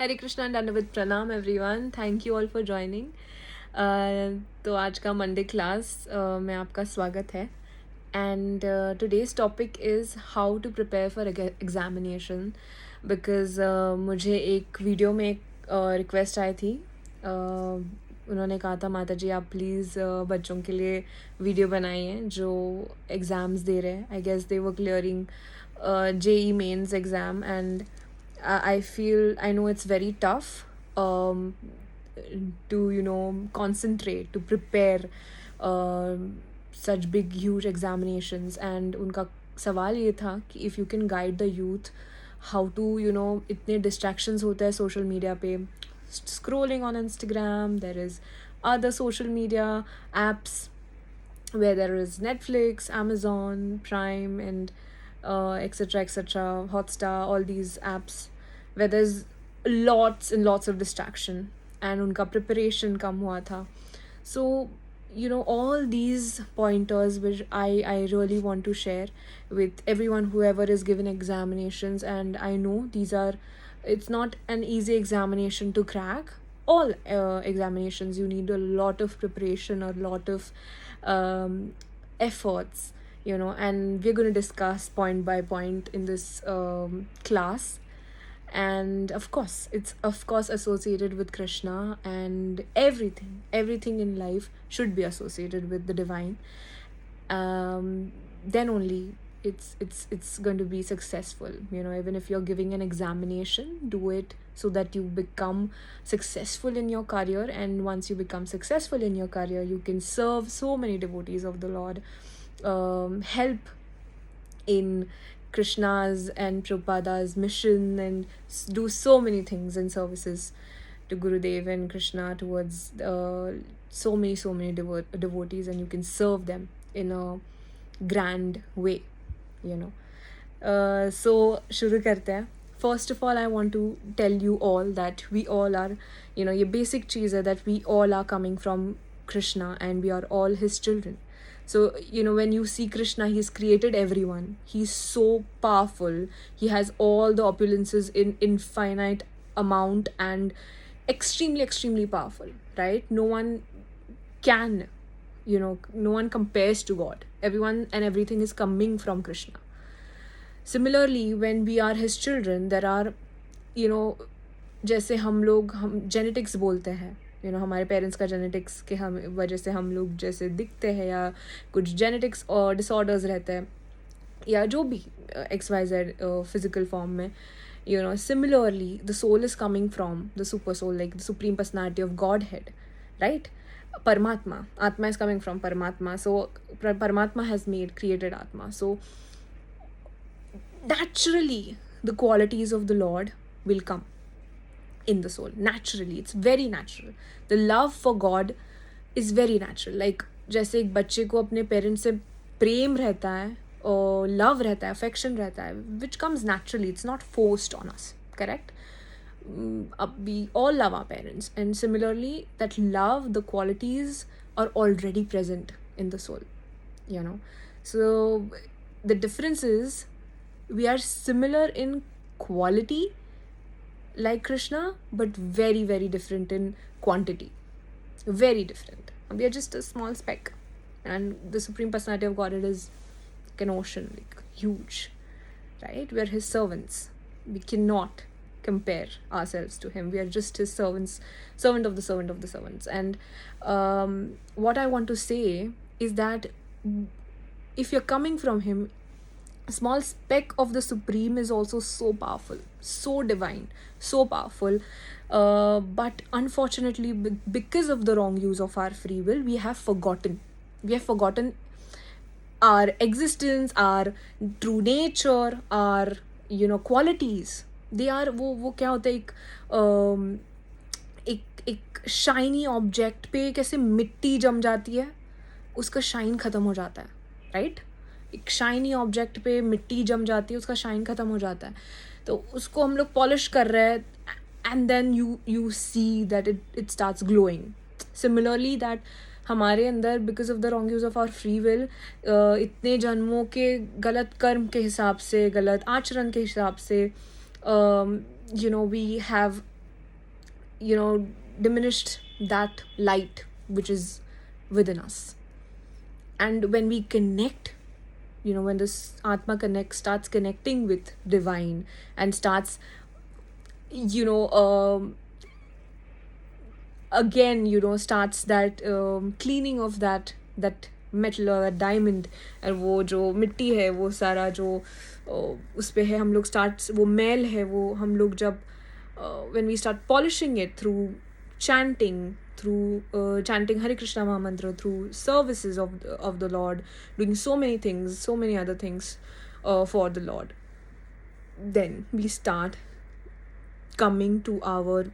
हरे कृष्णा दंडवत प्रणाम everyone, thank you all for joining. तो आज का मंडे क्लास में आपका स्वागत है. And today's topic is how to prepare for examination. Because मुझे एक वीडियो में एक रिक्वेस्ट आई थी. उन्होंने कहा था, माता जी आप प्लीज़ बच्चों के लिए वीडियो बनाइए जो एग्ज़ाम्स दे रहे हैं. I guess they were clearing JEE mains exam. And I feel I know it's very tough um, to concentrate to prepare such big huge examinations. And उनका सवाल ये था कि if you can guide the youth how to इतने distractions होते हैं social media पे, scrolling on Instagram, there is other social media apps where there is Netflix, Amazon Prime, and etc., Hotstar, all these apps where there's lots and lots of distraction, and unka preparation kam hua tha. So all these pointers which I really want to share with everyone, whoever is given examinations. And I know it's not an easy examination to crack. All examinations, you need a lot of preparation, a lot of efforts, and we're going to discuss point by point in this class. And of course it's associated with Krishna, and everything in life should be associated with the divine. Then only it's going to be successful. Even if you're giving an examination, do it so that you become successful in your career. And once you become successful in your career, you can serve so many devotees of the Lord, help in Krishna's and Prabhupada's mission, and do so many things and services to Gurudev and Krishna towards so many devotees, and you can serve them in a grand way. So शुरू करते हैं. First of all, I want to tell you all that we all are, ये basic चीज़ है that we all are coming from Krishna, and we are all his children. So when you see Krishna, he's created everyone. He's so powerful. He has all the opulences in infinite amount, and extremely powerful, right? No one can, no one compares to God. Everyone and everything is coming from Krishna. Similarly, when we are his children, there are, जैसे हम genetics बोलते हैं, हमारे parents का genetics के हम वजह से हम लोग जैसे दिखते हैं, या कुछ जेनेटिक्स और डिसऑर्डर्स रहते हैं, या जो भी XYZ फिजिकल फॉर्म में. Similarly, the soul is coming from the super soul, like the supreme personality of Godhead, right? Paramatma, Atma is coming from Paramatma. So Paramatma has created Atma. So naturally the qualities of the Lord will come in the soul. Naturally, it's very natural. The love for God is very natural. Like जैसे एक बच्चे को अपने parents से प्रेम रहता है और love रहता है, अफेक्शन रहता है, which comes naturally. It's not forced on us, correct? We all love our parents, and similarly that love, the qualities are already present in the soul. So the difference is we are similar in quality like Krishna, but very different in quantity. Very different. We are just a small speck, and the Supreme Personality of Godhead is like an ocean, like huge, right? We are his servants. We cannot compare ourselves to him. We are just his servants, servant of the servants. And what I want to say is that if you're coming from him, a small speck of the Supreme is also so powerful, so divine, so powerful. But unfortunately, because of the wrong use of our free will, we have forgotten. We have forgotten our existence, our true nature, our qualities. They are वो क्या होता है, एक shiny object पे कैसे मिट्टी जम जाती है, उसका शाइन ख़त्म हो जाता है, राइट? एक शाइनी ऑब्जेक्ट पे मिट्टी जम जाती है, उसका शाइन ख़त्म हो जाता है. तो उसको हम लोग पॉलिश कर रहे हैं, and then you see that it starts glowing. Similarly that हमारे अंदर, because of the wrong use of our free will, इतने जन्मों के गलत कर्म के हिसाब से, गलत आचरण के हिसाब से, we have diminished that light which is within us. And when we connect, when this Atma starts connecting with divine, and starts, you know, again, starts that cleaning of that metal or that diamond, और वो जो मिट्टी है वो सारा जो उस पे है, हम लोग स्टार्ट, वो मैल है वो हम लोग जब when we start polishing it through chanting, chanting Hare Krishna Mahamantra, through services of the Lord, doing so many things, so many other things for the Lord, then we start coming to our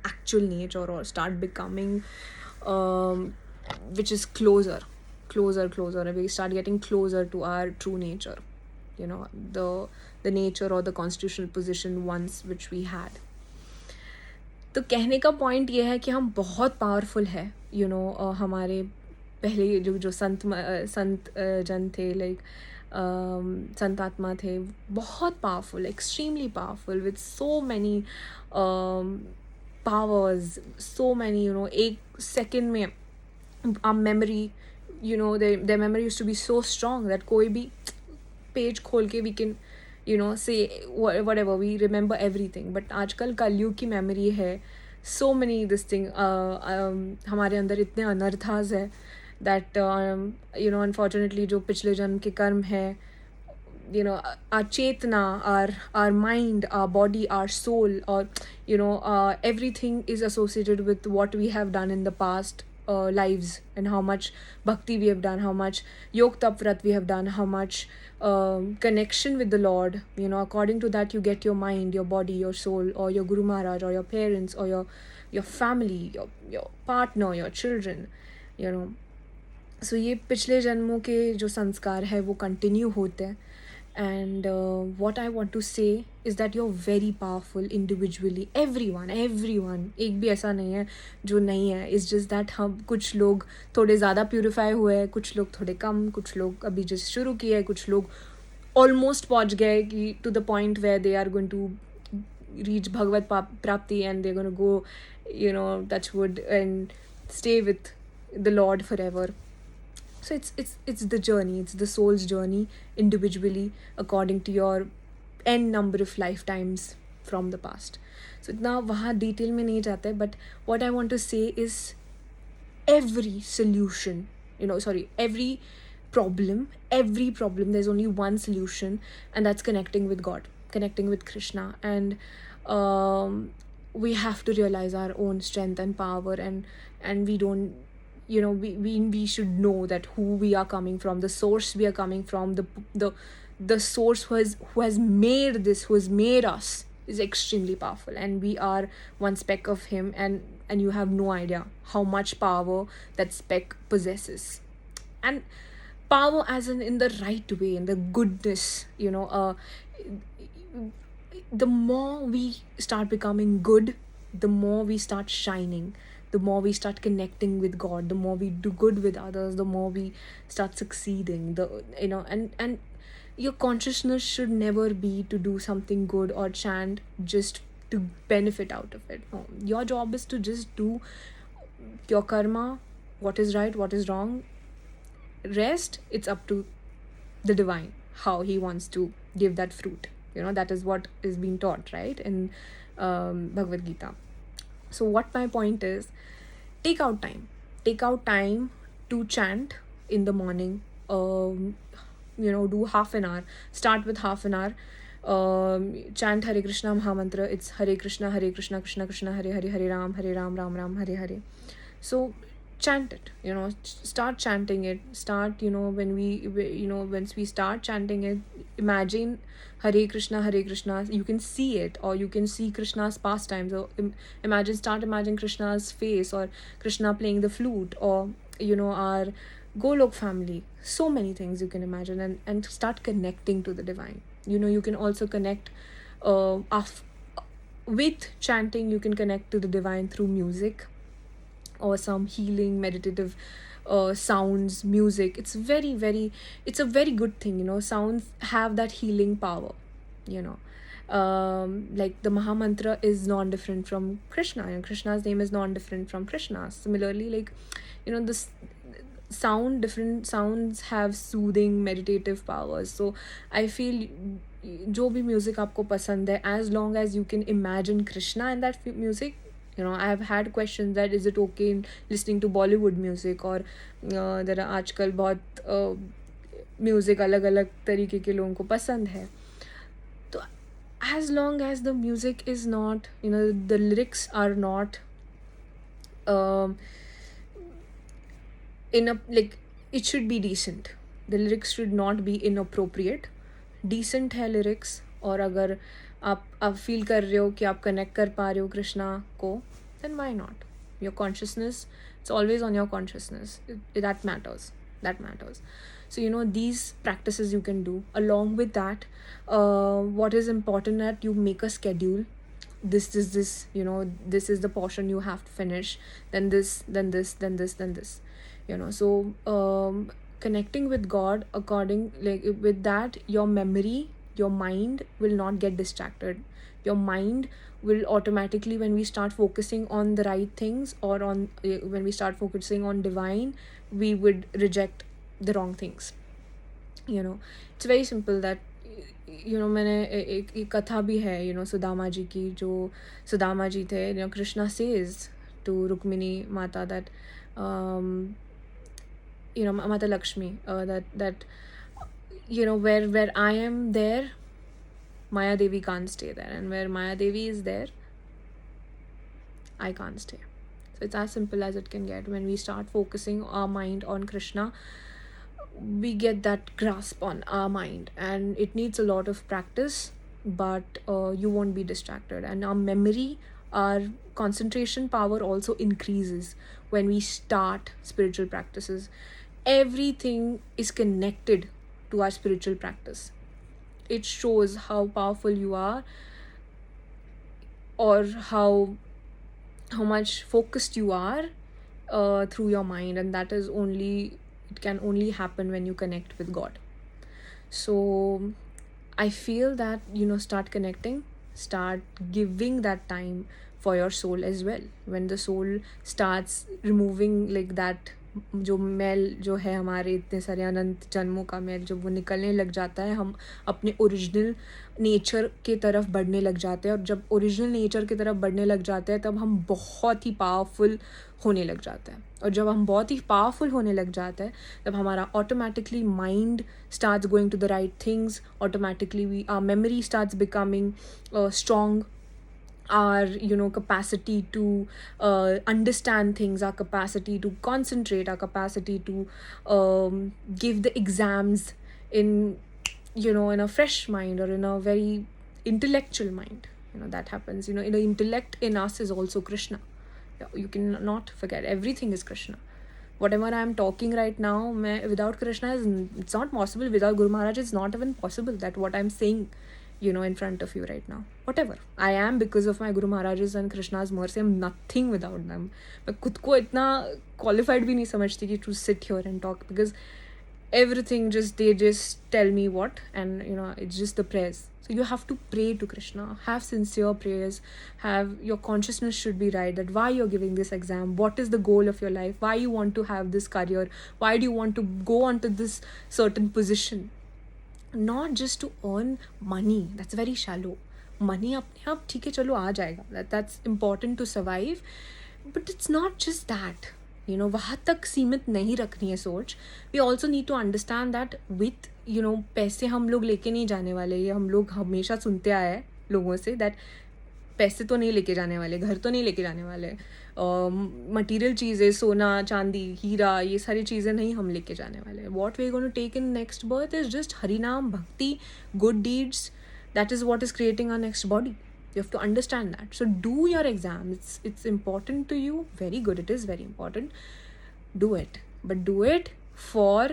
actual nature, or start becoming which is closer, and we start getting closer to our true nature, the nature or the constitutional position once which we had. तो कहने का point ये है कि हम बहुत powerful है, हमारे पहले जो संत जन थे, लाइक संत आत्मा थे, बहुत powerful, extremely powerful, with so many powers, so many, एक सेकेंड में our memory, their memory used to be so strong that कोई भी पेज खोल के we can say whatever, we remember everything. But आजकल कलयुग की memory है, so many this thing, हमारे अंदर इतने अनर्थास है that unfortunately जो पिछले जन्म के कर्म है, our chetna, our mind, our body, our soul, or everything is associated with what we have done in the past lives, and how much bhakti we have done, how much yog tap vrat we have done, how much connection with the Lord. According to that you get your mind, your body, your soul, or your Guru Maharaj, or your parents, or your family, your partner, your children. So ये पिछले जन्मों के जो संस्कार है वो continue होते हैं. And what I want to say is that you're very powerful individually. Everyone, एक भी ऐसा नहीं है जो नहीं है. It's just that हम कुछ लोग थोड़े ज़्यादा प्यूरिफाई हुए हैं, कुछ लोग थोड़े कम, कुछ लोग अभी जस्ट शुरू किए, कुछ लोग ऑलमोस्ट पहुँच गए कि to the point where they are going to reach भगवत प्राप्ति, and they're going to go, touch wood, and stay with the Lord forever. So it's the journey, it's the soul's journey individually, according to your n number of lifetimes from the past. So इतना वहाँ detail में नहीं जाते, but what I want to say is every solution, every problem, there's only one solution, and that's connecting with God, connecting with Krishna. And we have to realize our own strength and power, and we don't, we should know that who we are coming from, the source we are coming from, the source who has made this, who has made us, is extremely powerful, and we are one speck of him, and you have no idea how much power that speck possesses. And power as in the right way, in the goodness, the more we start becoming good, the more we start shining, the more we start connecting with God, the more we do good with others, the more we start succeeding. And your consciousness should never be to do something good or chant just to benefit out of it. No, your job is to just do your karma, what is right, what is wrong. Rest, it's up to the divine, how he wants to give that fruit. That is what is being taught, right, in Bhagavad Gita. So what my point is, take out time to chant in the morning. Do half an hour, start with half an hour, chant Hare Krishna Mahamantra. It's Hare Krishna Krishna Krishna Hare Hare, Hare Ram Ram Ram Hare Hare. So chant it, start chanting it. Start, when once we start chanting it, imagine Hare Krishna, you can see it, or you can see Krishna's pastimes, or start imagining Krishna's face, or Krishna playing the flute, or our Golok family. So many things you can imagine, and start connecting to the divine. You can also connect with chanting, you can connect to the divine through music, or some healing meditative sounds, music. It's a very good thing. Sounds have that healing power, Like the Mahamantra is non-different from Krishna, and Krishna's name is non-different from Krishna. Similarly, like, this different sounds have soothing meditative powers. So I feel जो भी music आपको पसंद है, as long as you can imagine Krishna in that music, I have had questions that is it okay in listening to Bollywood music, और there are आजकल बहुत music अलग अलग तरीके के लोगों को पसंद है. तो as long as the music is not, the lyrics are not like, it should be decent. The lyrics should not be inappropriate. Decent है lyrics, और अगर आप फील कर रहे हो कि आप कनेक्ट कर पा रहे हो कृष्णा को, then why not? Your consciousness, it's always on your consciousness. That matters. So these practices you can do. Along with that, what is important that you make a schedule. This is this, this is the portion you have to finish, then this, then this, then this, then this. So connecting with God, with that, your memory, your mind will not get distracted. Your mind will automatically, when we start focusing on the right things, or when we start focusing on divine, we would reject the wrong things. It's very simple that मैंने एक कथा भी है, सुदामा जी की, जो सुदामा जी थे, Krishna says to Rukmini Mata that Mata Lakshmi, that where I am there, Maya Devi can't stay there, and where Maya Devi is there, I can't stay. So it's as simple as it can get. When we start focusing our mind on Krishna, we get that grasp on our mind, and it needs a lot of practice, but you won't be distracted. And our memory, our concentration power also increases when we start spiritual practices. Everything is connected to our spiritual practice. It shows how powerful you are, or how much focused you are through your mind, and that is it can only happen when you connect with God. So I feel that start connecting, start giving that time for your soul as well. When the soul starts removing like that, जो मैल जो है हमारे इतने सारे अनंत जन्मों का मैल, जब वो निकलने लग जाता है, हम अपने ओरिजिनल नेचर के तरफ बढ़ने लग जाते हैं. और जब ओरिजिनल नेचर की तरफ बढ़ने लग जाते हैं, तब हम बहुत ही पावरफुल होने लग जाते हैं. और जब हम बहुत ही पावरफुल होने लग जाते हैं, तब हमारा automatically mind starts going to the right things. Automatically our memory starts becoming strong. Our capacity to understand things, our capacity to concentrate, our capacity to give the exams in in a fresh mind, or in a very intellectual mind. That happens. The intellect in us is also Krishna. You cannot forget, everything is Krishna. Whatever I am talking right now, without Krishna, it's not possible. Without Guru Maharaj, it's not even possible that what I'm saying in front of you right now. Whatever I am, because of my Guru Maharaj's and Krishna's mercy, I'm nothing without them. मैं खुद को इतना qualified भी नहीं समझती कि to sit here and talk, because everything they just tell me what, and it's just the prayers. So you have to pray to Krishna, have sincere prayers, your consciousness should be right, that why you're giving this exam, what is the goal of your life, why you want to have this career, why do you want to go onto this certain position. Not just to earn money, that's very shallow. Money apne aap theek hai, chalo aa jayega, that's important to survive, but it's not just that. वहाँ तक सीमित नहीं रखनी है सोच. We also need to understand that with पैसे हम लोग लेके नहीं जाने वाले. ये हम लोग हमेशा सुनते आए हैं लोगों से, that पैसे तो नहीं लेके जाने वाले, घर तो नहीं लेके जाने वाले, मटीरियल चीज़ें, सोना चांदी हीरा, ये सारी चीज़ें नहीं हम लेके जाने वाले. What we going to take in next birth is just harinam, bhakti, good deeds. That is what is creating our next body. You have to understand that. So do your exam. It's important to you. Very good. It is very important. Do it. But do it for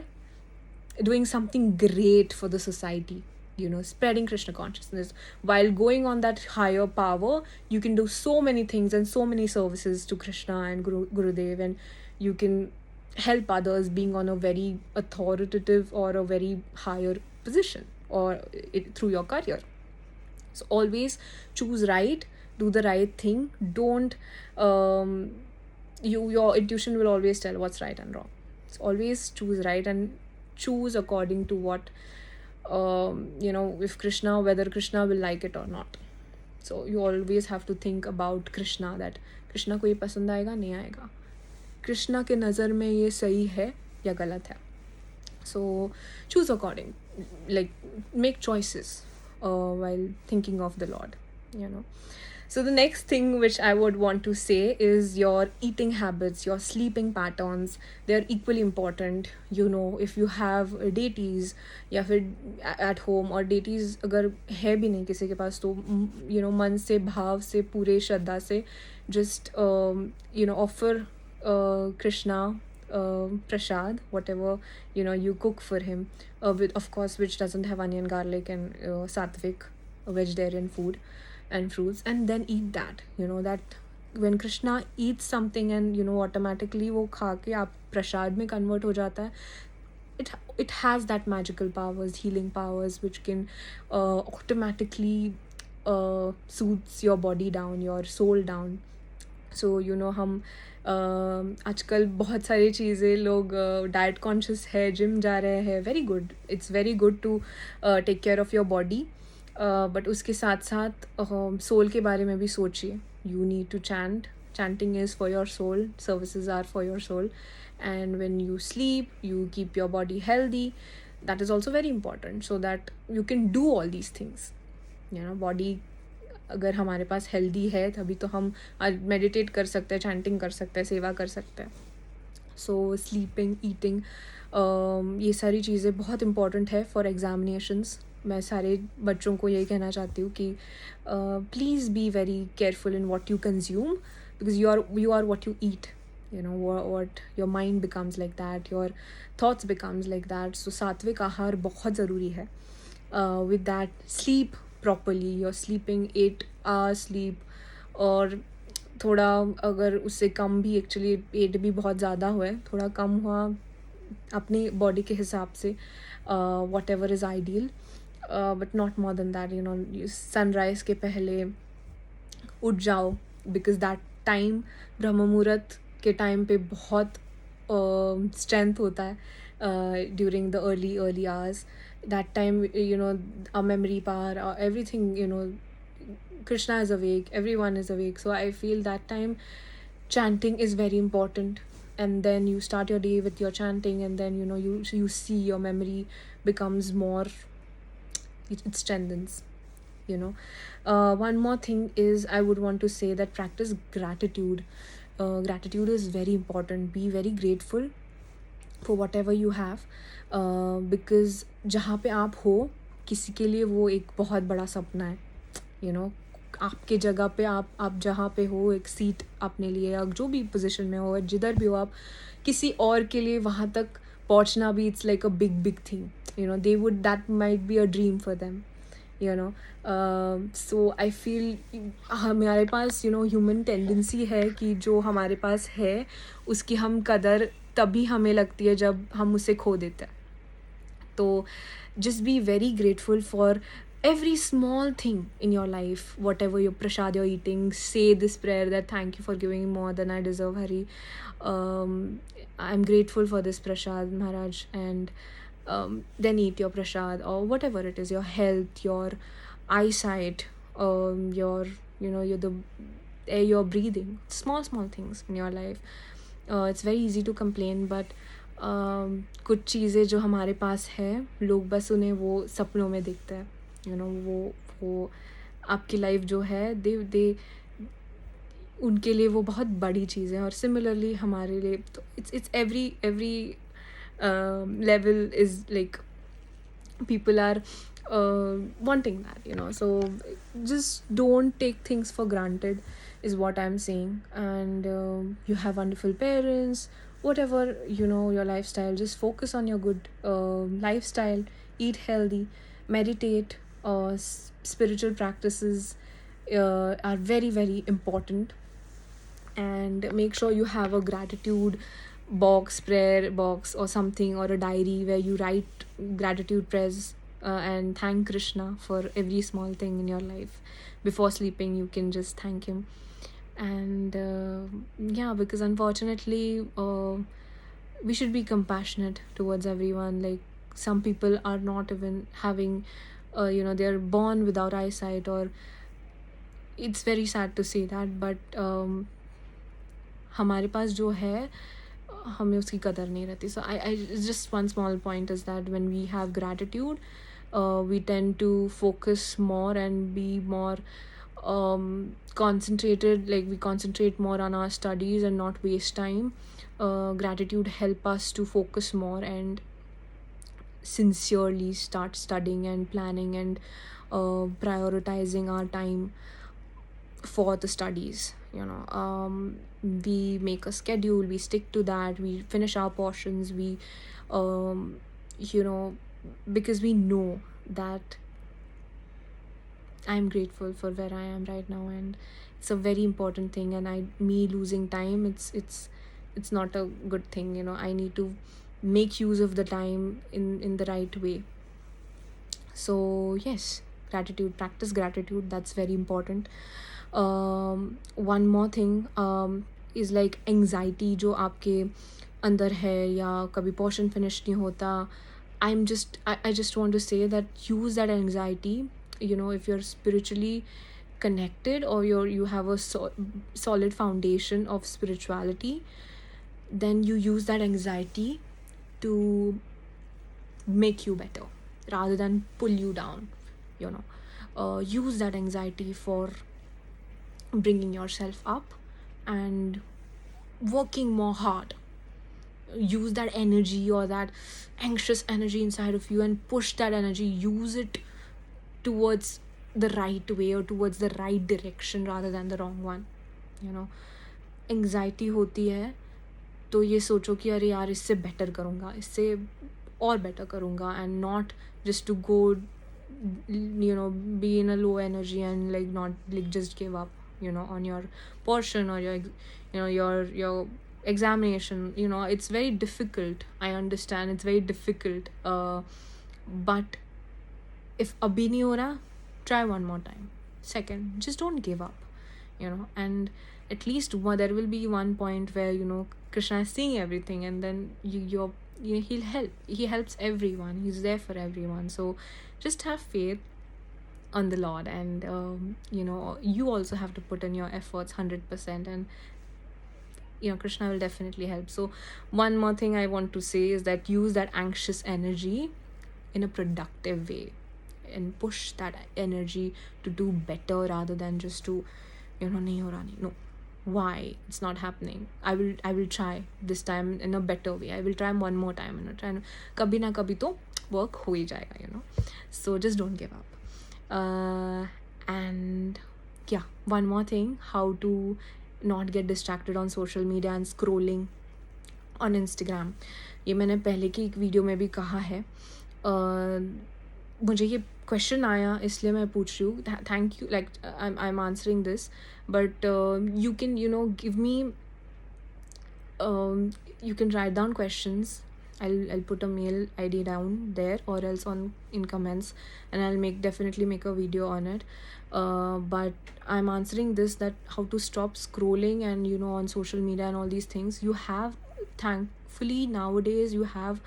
doing something great for the society. Spreading Krishna consciousness. While going on that higher power, you can do so many things and so many services to Krishna and Gurudev, and you can help others being on a very authoritative or a very higher position, or through your career. So always choose right, do the right thing. Don't your intuition will always tell what's right and wrong. So always choose right and choose according to what if Krishna, whether Krishna will like it or not. So you always have to think about Krishna, that Krishna को ये पसंद आएगा नहीं आएगा, कृष्णा के नज़र में ये सही है या गलत है. So choose according, like make choices while thinking of the Lord, you know. So the next thing which I would want to say is your eating habits, your sleeping patterns. They are equally important. You know, if you have deities या फिर at home, और deities अगर है भी नहीं किसी के पास, तो मन से भाव से पूरे श्रद्धा से just offer Krishna prasad, whatever you cook for him, with, of course, which doesn't have onion, garlic, and sattvic vegetarian food and fruits, and then eat that. That when Krishna eats something and automatically वो खा के आप प्रसाद में convert हो जाता है, it has that magical powers, healing powers, which can automatically soothes your body down, your soul down. So हम आजकल बहुत सारी चीज़ें, लोग डाइट कॉन्शियस है, जिम जा रहे हैं, very good, it's very good to take care of your body, but उसके साथ साथ सोल के बारे में भी सोचिए. You need to chanting is for your soul, services are for your soul, and when you sleep you keep your body healthy. That is also very important, so that you can do all these things. Body अगर हमारे पास healthy है तभी तो हम meditate कर सकते हैं, chanting कर सकते हैं, सेवा कर सकते हैं. सो स्लीपिंग, ईटिंग, ये सारी चीज़ें बहुत इंपॉर्टेंट है फॉर एग्जामिनेशंस. मैं सारे बच्चों को यही कहना चाहती हूँ कि please be very careful in what you consume, because you are what you eat. What your mind becomes like that, your thoughts becomes like that. So सात्विक आहार बहुत ज़रूरी है. With that, sleep properly. You're sleeping 8 hours sleep, और थोड़ा अगर उससे कम भी, एक्चुअली 8 भी बहुत ज़्यादा हुआ है, थोड़ा कम हुआ अपनी बॉडी के हिसाब से, whatever is ideal, but not more than that. Sunrise के पहले उठ जाओ, बिकॉज दैट टाइम ब्रह्म मुहूर्त के टाइम पे बहुत स्ट्रेंथ होता है during the early hours. That time, our memory power, everything, Krishna is awake, everyone is awake. So I feel that time chanting is very important, and then you start your day with your chanting, and then you see your memory becomes more, it strengthens. One more thing is, I would want to say that practice gratitude. Gratitude is very important. Be very grateful for whatever you have, because जहाँ पे आप हो, किसी के लिए वो एक बहुत बड़ा सपना है. आपके जगह पे आप जहाँ पे हो, एक सीट आपने लिए, या जो भी पोजीशन में हो, जिधर भी हो आप, किसी और के लिए वहाँ तक पहुँचना भी, it's like a big thing. that might be a dream for them. So I feel हमारे पास ह्यूमन टेंडेंसी है कि जो हमारे पास है उसकी हम कदर तभी हमें लगती है जब हम उसे खो देते हैं. तो just be very grateful for every small thing in your life. Whatever your prasad you're eating, say this prayer that thank you for giving me more than I deserve, Hari. I'm grateful for this prasad, Maharaj. And then eat your prasad, or whatever it is, your health, your eyesight, your the air you're breathing, small things in your life. It's very easy to complain, but कुछ चीज़ें जो हमारे पास है, लोग बस उन्हें वो सपनों में देखते हैं. वो आपकी लाइफ जो है, दे उनके लिए वो बहुत बड़ी चीज़ है. और सिमिलरली हमारे लिए तो it's every level is like people are wanting that. So just don't take things for granted is what I'm saying. And you have wonderful parents, whatever your lifestyle, just focus on your good lifestyle. Eat healthy, meditate, spiritual practices are very, very important. And make sure you have a gratitude box, prayer box, or something, or a diary where you write gratitude prayers and thank Krishna for every small thing in your life. Before sleeping, you can just thank him. And yeah, because unfortunately, we should be compassionate towards everyone. Like, some people are not even having, they're born without eyesight, or it's very sad to say that, but हमारे पास जो है हमें उसकी कदर नहीं रहती. So I just one small point is that when we have gratitude, we tend to focus more and be more concentrated. Like, we concentrate more on our studies and not waste time. Gratitude help us to focus more and sincerely start studying and planning and prioritizing our time for the studies. We make a schedule, we stick to that, we finish our portions, we you know because we know that I'm grateful for where I am right now, and it's a very important thing. And me losing time, it's not a good thing. I need to make use of the time in the right way. So yes, gratitude, practice gratitude, that's very important. One more thing is like anxiety जो आपके अंदर है, या कभी portion finish नहीं होता. I just want to say that use that anxiety. If you're spiritually connected, or you have a solid foundation of spirituality, then you use that anxiety to make you better rather than pull you down. Use that anxiety for bringing yourself up and working more hard. Use that energy, or that anxious energy inside of you, and push that energy. Use it towards the right way, or towards the right direction rather than the wrong one. Anxiety होती है तो ये सोचो कि अरे यार, इससे better करूँगा, इससे और बेटर करूँगा, and not just to go be in a low energy and like not like just give up on your portion, or your examination. It's very difficult. I understand it's very difficult, but if abhi nahi ho raha, try one more time. Second, just don't give up. And at least there will be one point where Krishna is seeing everything, and then he'll help. He helps everyone. He's there for everyone. So just have faith on the Lord, and you also have to put in your efforts 100%, and Krishna will definitely help. So one more thing I want to say is that use that anxious energy in a productive way, and push that energy to do better rather than just to nahi ho raha, no. Why it's not happening? I will try this time in a better way. I will try one more time, kabhi na kabhi to work ho hi jayega. So just don't give up. And yeah, one more thing, how to not get distracted on social media and scrolling on Instagram. ये मैंने पहले की एक video में भी कहा है. मुझे ये क्वेश्चन आया इसलिए मैं पूछ रही हूँ. Thank you. Like I am answering this, but you can give me, you can write down questions. I'll put a mail ID down there, or else in comments, and I'll definitely make a video on it. But I'm answering this, that how to stop scrolling and on social media and all these things. You have, thankfully nowadays, you have,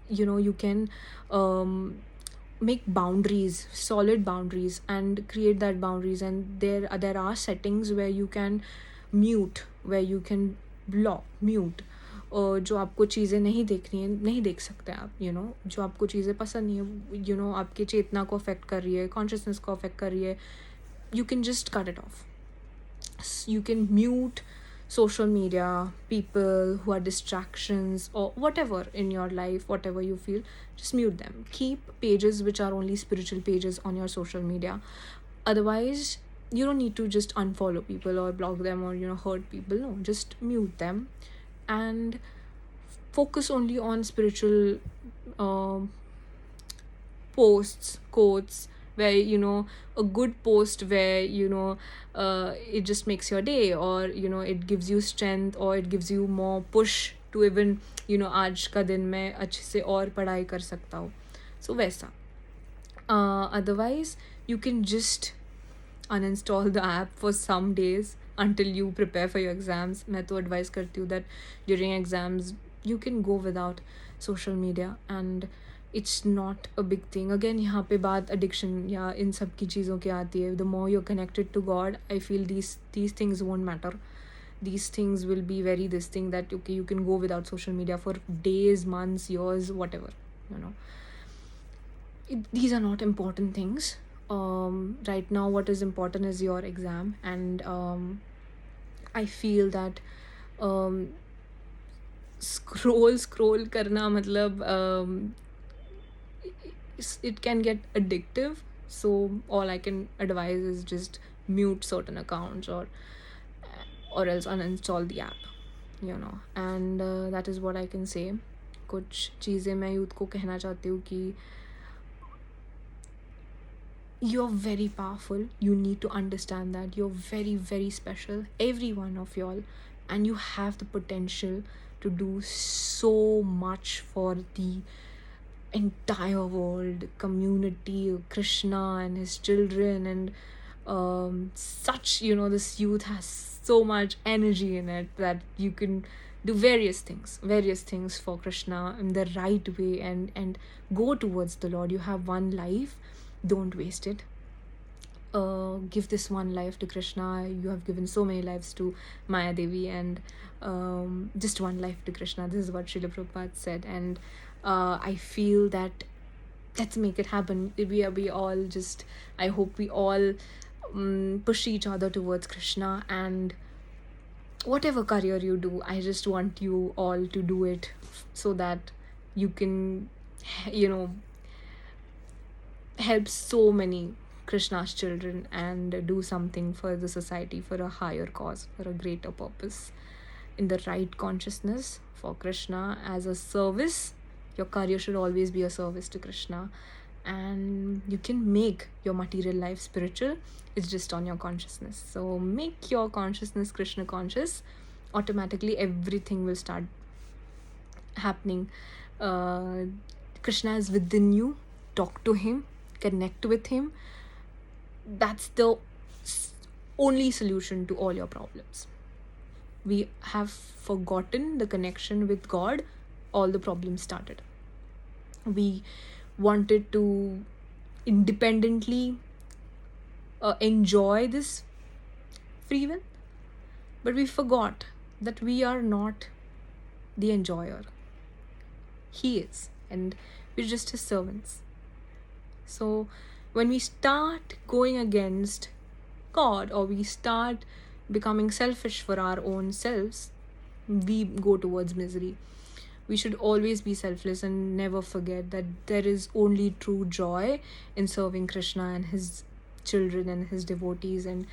you can make boundaries, solid boundaries, and create that boundaries. And there are settings where you can mute, where you can block, mute. जो आपको चीज़ें नहीं देखनी है, नहीं देख सकते आप. जो आपको चीज़ें पसंद नहीं है, आपकी चेतना को अफेक्ट कर रही है, कॉन्शियसनेस को अफेक्ट कर रही है, you can just cut it off. You can mute social media, people who are distractions, or whatever in your life, whatever you feel, just mute them. Keep pages which are only spiritual pages on your social media. Otherwise, you don't need to just unfollow people or block them or hurt people. No, just mute them and focus only on spiritual posts, quotes, where a good post where it just makes your day, or it gives you strength, or it gives you more push to even आज का दिन मैं अच्छे से और पढ़ाई कर सकता हूँ. So वैसा Otherwise, you can just uninstall the app for some days until you prepare for your exams. मैं तो advise करती हूँ that during exams you can go without social media and it's not a big thing. Again, यहाँ पे बात addiction या इन सब की चीज़ों की आती है. The more you're connected to God, I feel these things won't matter. These things will be very this thing that okay, you can go without social media for days, months, years, whatever, you know. These are not important things. Right now what is important is your exam, and I feel that um, scroll karna matlab it can get addictive. So all I can advise is just mute certain accounts or else uninstall the app, you know. And that is what I can say. कुछ चीज़ें मैं youth को कहना चाहती हूँ कि you're very powerful. You need to understand that you're very, very special, every one of y'all, and you have the potential to do so much for the entire world, community, Krishna and his children, and such, you know, this youth has so much energy in it that you can do various things for Krishna in the right way, and go towards the Lord. You have one life, don't waste it. Give this one life to Krishna. You have given so many lives to Maya Devi, and just one life to Krishna. This is what Srila Prabhupada said, and I feel that let's make it happen. We all just, I hope we all push each other towards Krishna, and whatever career you do, I just want you all to do it so that you can, you know, help so many Krishna's children and do something for the society, for a higher cause, for a greater purpose, in the right consciousness for Krishna as a service. Your career should always be a service to Krishna, and you can make your material life spiritual. It's just on your consciousness. So make your consciousness Krishna conscious. Automatically everything will start happening. Krishna is within you. Talk to him, connect with him. That's the only solution to all your problems. We have forgotten the connection with God. All the problems started. We wanted to independently enjoy this free will, but we forgot that we are not the enjoyer. He is, and we're just his servants. So when we start going against God, or we start becoming selfish for our own selves, we go towards misery. We should always be selfless and never forget that there is only true joy in serving Krishna and his children and his devotees, and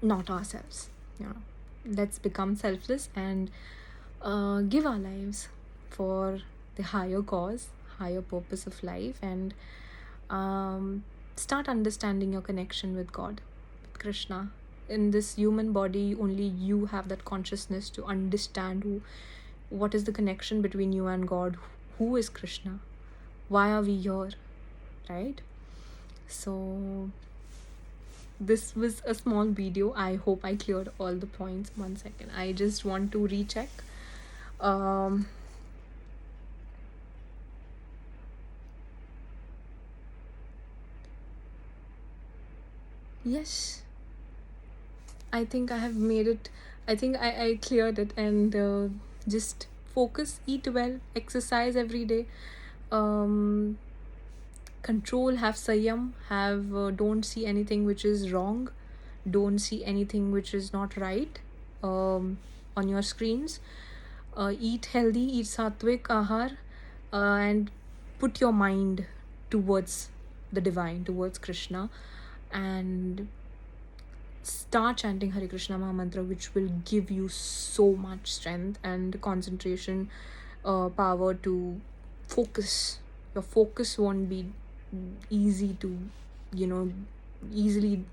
not ourselves. You know, let's become selfless and give our lives for the higher cause, higher purpose of life, and start understanding your connection with God, with Krishna. In this human body, only you have that consciousness to understand what is the connection between you and God, who is Krishna, why are we here, right? So this was a small video. I hope I cleared all the points. 1 second, I just want to recheck. Yes, I think I have made it. I think I cleared it. And just focus, eat well, exercise every day, control, have sayam, have don't see anything which is wrong, don't see anything which is not right on your screens. Eat healthy, eat sattvic ahar, and put your mind towards the divine, towards Krishna, and start chanting Hare Krishna Maha Mantra, which will give you so much strength and concentration, power to focus. Your focus won't be easy to, you know, easily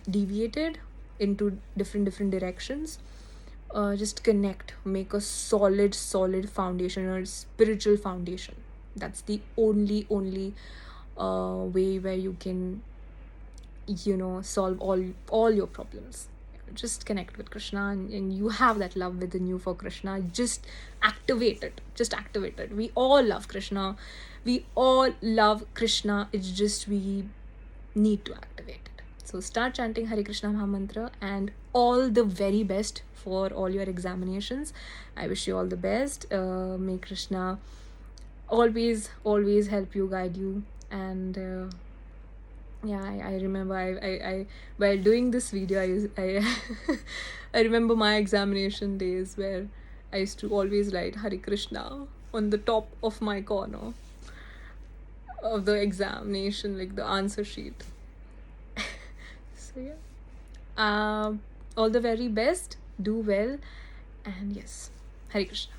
deviated into different directions. Just connect, make a solid foundation, or spiritual foundation. That's the only way where you can, solve all your problems. Just connect with Krishna, and you have that love within you for Krishna. Just activate it. Just activate it. We all love Krishna. We all love Krishna. It's just we need to activate it. So start chanting Hare Krishna Mahamantra, and all the very best for all your examinations. I wish you all the best. May Krishna always help you, guide you, and yeah, I remember I while doing this video, I I remember my examination days where I used to always write Hare Krishna on the top of my corner of the examination, like the answer sheet. So yeah, all the very best. Do well, and yes, Hare Krishna.